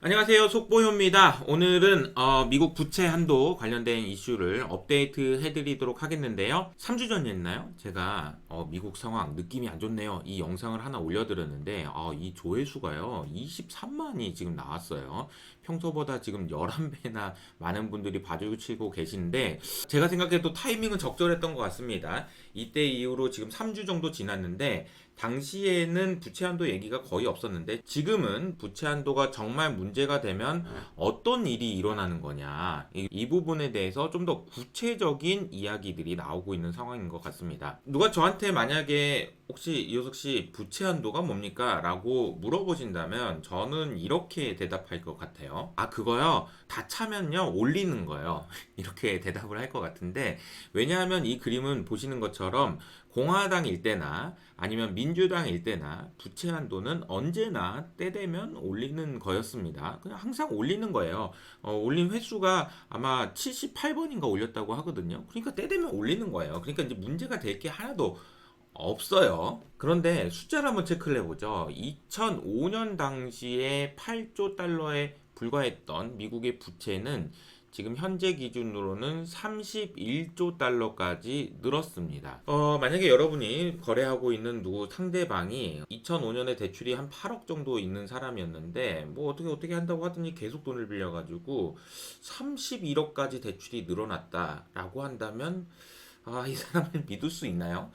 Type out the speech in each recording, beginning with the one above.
안녕하세요. 속보효입니다. 오늘은 미국 부채 한도 관련된 이슈를 업데이트 해드리도록 하겠는데요. 3주 전이었나요? 제가 미국 상황 느낌이 안 좋네요. 이 영상을 하나 올려드렸는데 이 조회수가요 23만이 지금 나왔어요. 평소보다 지금 11배나 많은 분들이 봐주시고 계신데 제가 생각해도 타이밍은 적절했던 것 같습니다. 이때 이후로 지금 3주 정도 지났는데 당시에는 부채 한도 얘기가 거의 없었는데 지금은 부채 한도가 정말 문제가 되면 어떤 일이 일어나는 거냐 이 부분에 대해서 좀 더 구체적인 이야기들이 나오고 있는 상황인 것 같습니다. 누가 저한테 만약에 혹시 이효석 씨 부채 한도가 뭡니까? 라고 물어보신다면 저는 이렇게 대답할 것 같아요. 그거요. 다 차면요 올리는 거예요. 이렇게 대답을 할 것 같은데 왜냐하면 이 그림은 보시는 것처럼 공화당일 때나 아니면 민주당일 때나 부채 한도는 언제나 때 되면 올리는 거였습니다. 그냥 항상 올리는 거예요. 올린 횟수가 아마 78번인가 올렸다고 하거든요. 그러니까 때 되면 올리는 거예요. 그러니까 이제 문제가 될 게 하나도 없어요. 그런데 숫자를 한번 체크를 해보죠. 2005년 당시에 8조 달러에 불과했던 미국의 부채는 지금 현재 기준으로는 31조 달러까지 늘었습니다. 만약에 여러분이 거래하고 있는 누구 상대방이 2005년에 대출이 한 8억 정도 있는 사람이었는데 뭐 어떻게 한다고 하더니 계속 돈을 빌려가지고 31억까지 대출이 늘어났다라고 한다면 이 사람을 믿을 수 있나요?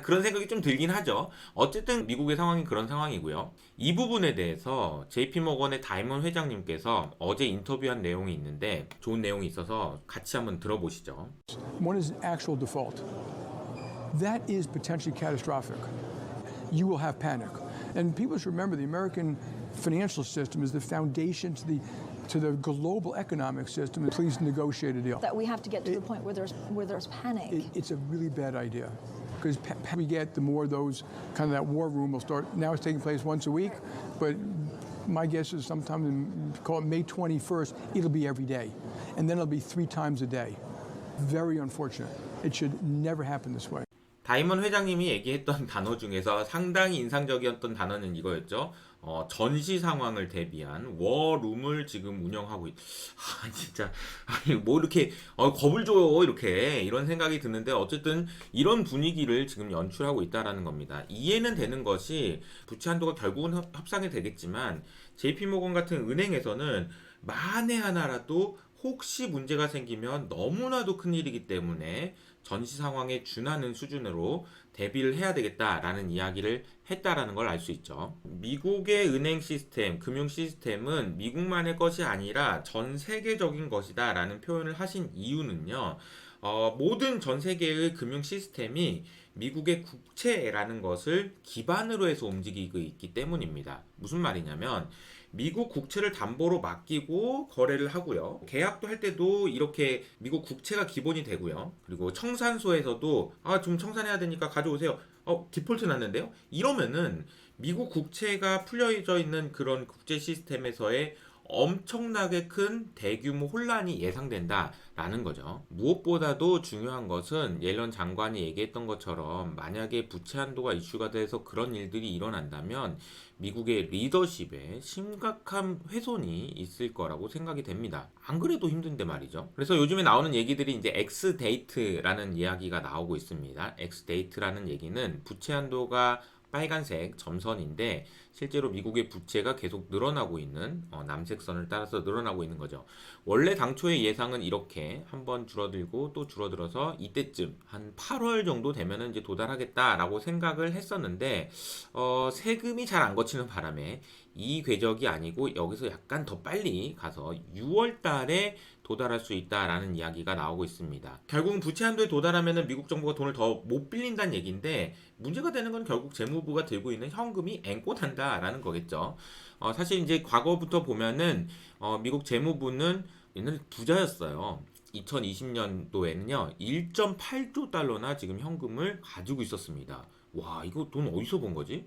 그런 생각이 좀 들긴 하죠. 어쨌든 미국의 상황이 그런 상황이고요. 이 부분에 대해서 JP모건의 다이먼 회장님께서 어제 인터뷰한 내용이 있는데 좋은 내용이 있어서 같이 한번 들어보시죠. One is actual default. That is potentially catastrophic. You will have panic. And people should remember the American financial system is the foundation to the global economic system. Please negotiate a deal. That we have to get to the point where there's panic. It's a really bad idea. Because we get, the more those kind of that war room will start. Now it's taking place once a week, but my guess is sometime call it May 21st, it'll be every day. And then it'll be 3 times a day. Very unfortunate. It should never happen this way. 다이먼 회장님이 얘기했던 단어 중에서 상당히 인상적이었던 단어는 이거였죠. 전시 상황을 대비한 워룸을 지금 운영하고 진짜 뭐 이렇게 겁을 줘요 이렇게 이런 생각이 드는데 어쨌든 이런 분위기를 지금 연출하고 있다라는 겁니다. 이해는 되는 것이 부채 한도가 결국은 협상이 되겠지만 JP모건 같은 은행에서는 만에 하나라도 혹시 문제가 생기면 너무나도 큰일이기 때문에 전시 상황에 준하는 수준으로 대비를 해야 되겠다라는 이야기를 했다라는 걸 알 수 있죠. 미국의 은행 시스템, 금융 시스템은 미국만의 것이 아니라 전 세계적인 것이다라는 표현을 하신 이유는요. 모든 전 세계의 금융 시스템이 미국의 국채라는 것을 기반으로 해서 움직이고 있기 때문입니다. 무슨 말이냐면 미국 국채를 담보로 맡기고 거래를 하고요. 계약도 할 때도 이렇게 미국 국채가 기본이 되고요. 그리고 청산소에서도 좀 청산해야 되니까 가져오세요. 디폴트 났는데요. 이러면은 미국 국채가 풀려져 있는 그런 국제 시스템에서의 엄청나게 큰 대규모 혼란이 예상된다라는 거죠. 무엇보다도 중요한 것은 옐런 장관이 얘기했던 것처럼 만약에 부채 한도가 이슈가 돼서 그런 일들이 일어난다면 미국의 리더십에 심각한 훼손이 있을 거라고 생각이 됩니다. 안 그래도 힘든데 말이죠. 그래서 요즘에 나오는 얘기들이 이제 엑스데이트라는 이야기가 나오고 있습니다. 엑스데이트라는 얘기는 부채 한도가 빨간색 점선인데 실제로 미국의 부채가 계속 늘어나고 있는 남색 선을 따라서 늘어나고 있는 거죠. 원래 당초의 예상은 이렇게 한번 줄어들고 또 줄어들어서 이때쯤 한 8월 정도 되면은 이제 도달하겠다라고 생각을 했었는데 세금이 잘 안 거치는 바람에 이 궤적이 아니고 여기서 약간 더 빨리 가서 6월 달에 도달할 수 있다라는 이야기가 나오고 있습니다. 결국은 부채 한도에 도달하면 미국 정부가 돈을 더 못 빌린다는 얘기인데 문제가 되는 건 결국 재무부가 들고 있는 현금이 앵꼬단다라는 거겠죠. 사실 이제 과거부터 보면은 미국 재무부는 옛날에 부자였어요. 2020년도에는요 1.8조 달러나 지금 현금을 가지고 있었습니다. 와, 이거 돈 어디서 본 거지?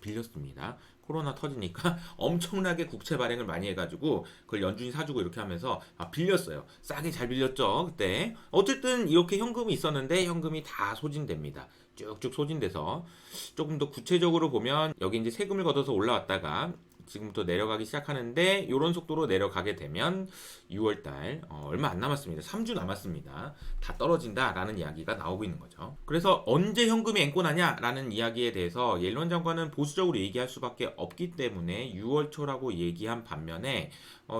빌렸습니다. 코로나 터지니까 엄청나게 국채 발행을 많이 해가지고 그걸 연준이 사주고 이렇게 하면서 빌렸어요. 싸게 잘 빌렸죠 그때. 어쨌든 이렇게 현금이 있었는데 현금이 다 소진됩니다. 쭉쭉 소진돼서 조금 더 구체적으로 보면 여기 이제 세금을 걷어서 올라왔다가 지금부터 내려가기 시작하는데 이런 속도로 내려가게 되면 6월달 얼마 안 남았습니다. 3주 남았습니다. 다 떨어진다라는 이야기가 나오고 있는 거죠. 그래서 언제 현금이 앵꼬나냐라는 이야기에 대해서 옐런 장관은 보수적으로 얘기할 수밖에 없기 때문에 6월 초라고 얘기한 반면에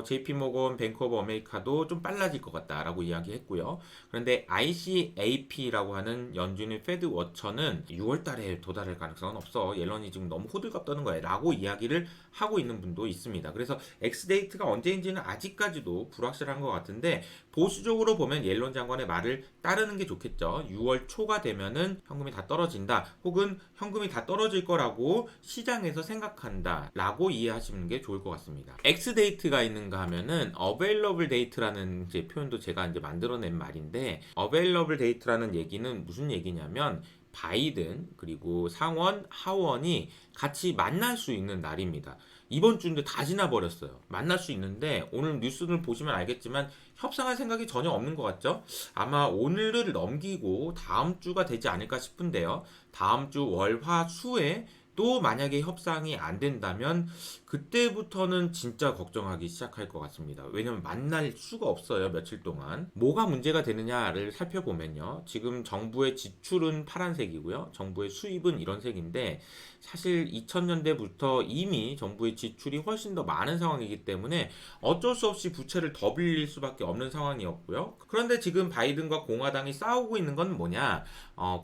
JP모건, 뱅크 오브 아메리카도 좀 빨라질 것 같다라고 이야기했고요. 그런데 ICAP라고 하는 연준의 페드 워처는 6월 달에 도달할 가능성은 없어. 옐런이 지금 너무 호들갑 떠는 거야 라고 이야기를 하고 있는 분도 있습니다. 그래서 X데이트가 언제인지는 아직까지도 불확실한 것 같은데 보수적으로 보면 옐런 장관의 말을 따르는 게 좋겠죠. 6월 초가 되면은 현금이 다 떨어진다. 혹은 현금이 다 떨어질 거라고 시장에서 생각한다 라고 이해하시는 게 좋을 것 같습니다. X데이트가 있는가 하면은 available date라는 이제 표현도 제가 이제 만들어낸 말인데 available date라는 얘기는 무슨 얘기냐면 바이든 그리고 상원, 하원이 같이 만날 수 있는 날입니다. 이번 주인데 다 지나버렸어요. 만날 수 있는데 오늘 뉴스를 보시면 알겠지만 협상할 생각이 전혀 없는 것 같죠? 아마 오늘을 넘기고 다음 주가 되지 않을까 싶은데요. 다음 주 월, 화, 수에 또 만약에 협상이 안 된다면 그때부터는 진짜 걱정하기 시작할 것 같습니다. 왜냐면 만날 수가 없어요. 며칠 동안. 뭐가 문제가 되느냐를 살펴보면요. 지금 정부의 지출은 파란색이고요. 정부의 수입은 이런 색인데 사실 2000년대부터 이미 정부의 지출이 훨씬 더 많은 상황이기 때문에 어쩔 수 없이 부채를 더 빌릴 수밖에 없는 상황이었고요. 그런데 지금 바이든과 공화당이 싸우고 있는 건 뭐냐?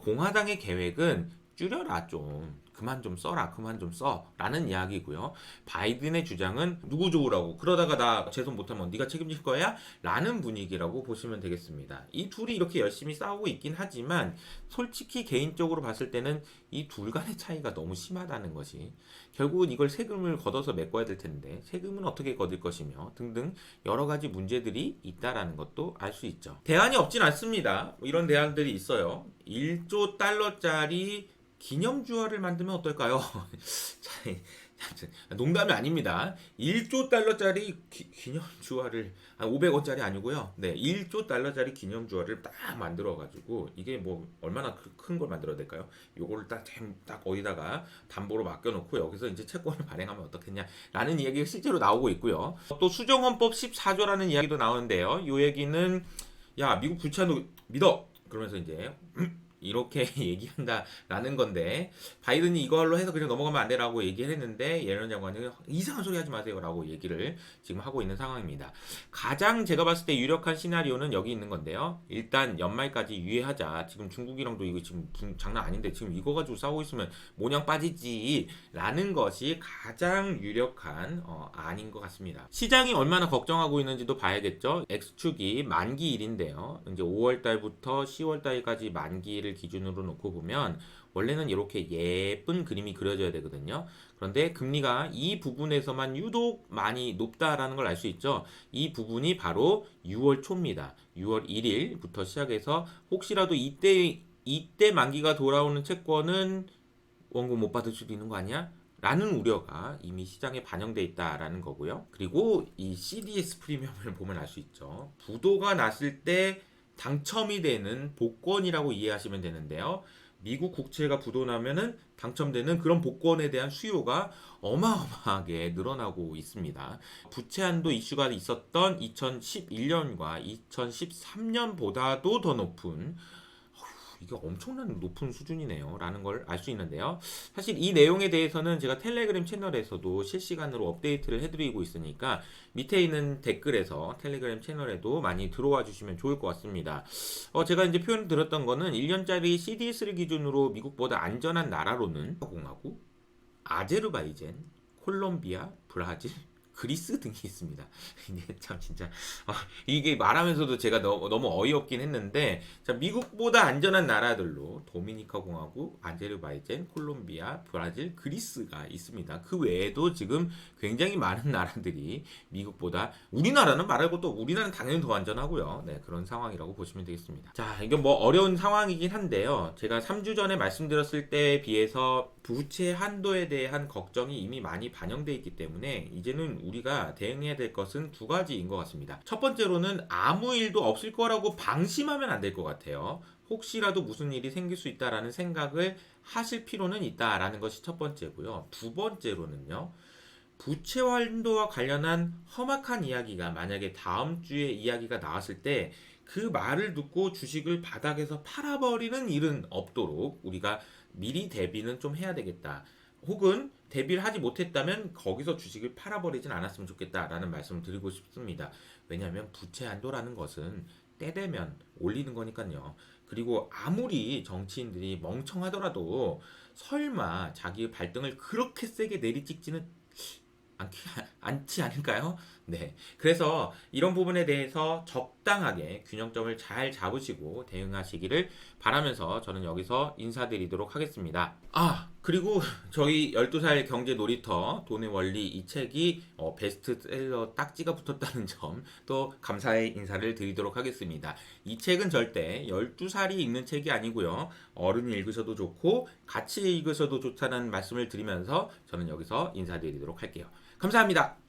공화당의 계획은 줄여라 좀. 그만 좀 써라. 그만 좀 써. 라는 이야기고요. 바이든의 주장은 누구 좋으라고. 그러다가 나 재선 못하면 네가 책임질 거야? 라는 분위기라고 보시면 되겠습니다. 이 둘이 이렇게 열심히 싸우고 있긴 하지만 솔직히 개인적으로 봤을 때는 이 둘 간의 차이가 너무 심하다는 것이 결국은 이걸 세금을 걷어서 메꿔야 될 텐데 세금은 어떻게 걷을 것이며 등등 여러 가지 문제들이 있다라는 것도 알 수 있죠. 대안이 없진 않습니다. 이런 대안들이 있어요. 1조 달러짜리 기념주화를 만들면 어떨까요? 농담이 아닙니다. 1조 달러짜리 기념주화를 500원짜리 아니고요. 네, 1조 달러짜리 기념주화를 딱 만들어가지고 이게 뭐 얼마나 큰 걸 만들어야 될까요? 요거를 딱 어디다가 담보로 맡겨놓고 여기서 이제 채권을 발행하면 어떻겠냐라는 이야기가 실제로 나오고 있고요. 또 수정헌법 14조라는 이야기도 나오는데요. 요 얘기는 야 미국 불치한도 믿어 그러면서 이제 이렇게 얘기한다라는 건데 바이든이 이걸로 해서 그냥 넘어가면 안 되라고 얘기를 했는데 옐런 장관은 이상한 소리 하지 마세요라고 얘기를 지금 하고 있는 상황입니다. 가장 제가 봤을 때 유력한 시나리오는 여기 있는 건데요. 일단 연말까지 유예하자. 지금 중국이랑도 이거 지금 장난 아닌데 지금 이거 가지고 싸우고 있으면 모냥 빠지지라는 것이 가장 유력한 안인 것 같습니다. 시장이 얼마나 걱정하고 있는지도 봐야겠죠. X축이 만기일인데요. 이제 5월 달부터 10월 달까지 만기를 기준으로 놓고 보면 원래는 이렇게 예쁜 그림이 그려져야 되거든요. 그런데 금리가 이 부분에서만 유독 많이 높다라는 걸 알 수 있죠. 이 부분이 바로 6월 초입니다. 6월 1일부터 시작해서 혹시라도 이때 만기가 돌아오는 채권은 원금 못 받을 수도 있는 거 아니야? 라는 우려가 이미 시장에 반영돼 있다라는 거고요. 그리고 이 CDS 프리미엄을 보면 알 수 있죠. 부도가 났을 때 당첨이 되는 복권이라고 이해하시면 되는데요. 미국 국채가 부도나면은 당첨되는 그런 복권에 대한 수요가 어마어마하게 늘어나고 있습니다. 부채 한도 이슈가 있었던 2011년과 2013년보다도 더 높은 이게 엄청난 높은 수준이네요 라는 걸 알 수 있는데요. 사실 이 내용에 대해서는 제가 텔레그램 채널에서도 실시간으로 업데이트를 해드리고 있으니까 밑에 있는 댓글에서 텔레그램 채널에도 많이 들어와 주시면 좋을 것 같습니다. 제가 이제 표현 드렸던 거는 1년짜리 CDS를 기준으로 미국보다 안전한 나라로는 공화국, 아제르바이잔, 콜롬비아, 브라질, 그리스 등이 있습니다. 이게 참 진짜 이게 말하면서도 제가 너무 어이없긴 했는데 자, 미국보다 안전한 나라들로 도미니카 공화국, 아제르바이잔, 콜롬비아, 브라질, 그리스가 있습니다. 그 외에도 지금 굉장히 많은 나라들이 미국보다 우리나라는 말할 것도 우리나라는 당연히 더 안전하고요. 네, 그런 상황이라고 보시면 되겠습니다. 자, 이게 뭐 어려운 상황이긴 한데요. 제가 3주 전에 말씀드렸을 때에 비해서 부채 한도에 대한 걱정이 이미 많이 반영되어 있기 때문에 이제는 우리가 대응해야 될 것은 두 가지인 것 같습니다. 첫 번째로는 아무 일도 없을 거라고 방심하면 안 될 것 같아요. 혹시라도 무슨 일이 생길 수 있다라는 생각을 하실 필요는 있다라는 것이 첫 번째고요. 두 번째로는요. 부채 한도와 관련한 험악한 이야기가 만약에 다음 주에 이야기가 나왔을 때 그 말을 듣고 주식을 바닥에서 팔아버리는 일은 없도록 우리가 미리 대비는 좀 해야 되겠다. 혹은 대비를 하지 못했다면 거기서 주식을 팔아버리진 않았으면 좋겠다라는 말씀을 드리고 싶습니다. 왜냐하면 부채 한도라는 것은 때 되면 올리는 거니까요. 그리고 아무리 정치인들이 멍청하더라도 설마 자기의 발등을 그렇게 세게 내리찍지는 않지 않을까요? 네. 그래서 이런 부분에 대해서 적당하게 균형점을 잘 잡으시고 대응하시기를 바라면서 저는 여기서 인사드리도록 하겠습니다. 그리고 저희 12살 경제 놀이터 돈의 원리 이 책이 베스트셀러 딱지가 붙었다는 점 또 감사의 인사를 드리도록 하겠습니다. 이 책은 절대 12살이 읽는 책이 아니고요. 어른이 읽으셔도 좋고 같이 읽으셔도 좋다는 말씀을 드리면서 저는 여기서 인사드리도록 할게요. 감사합니다.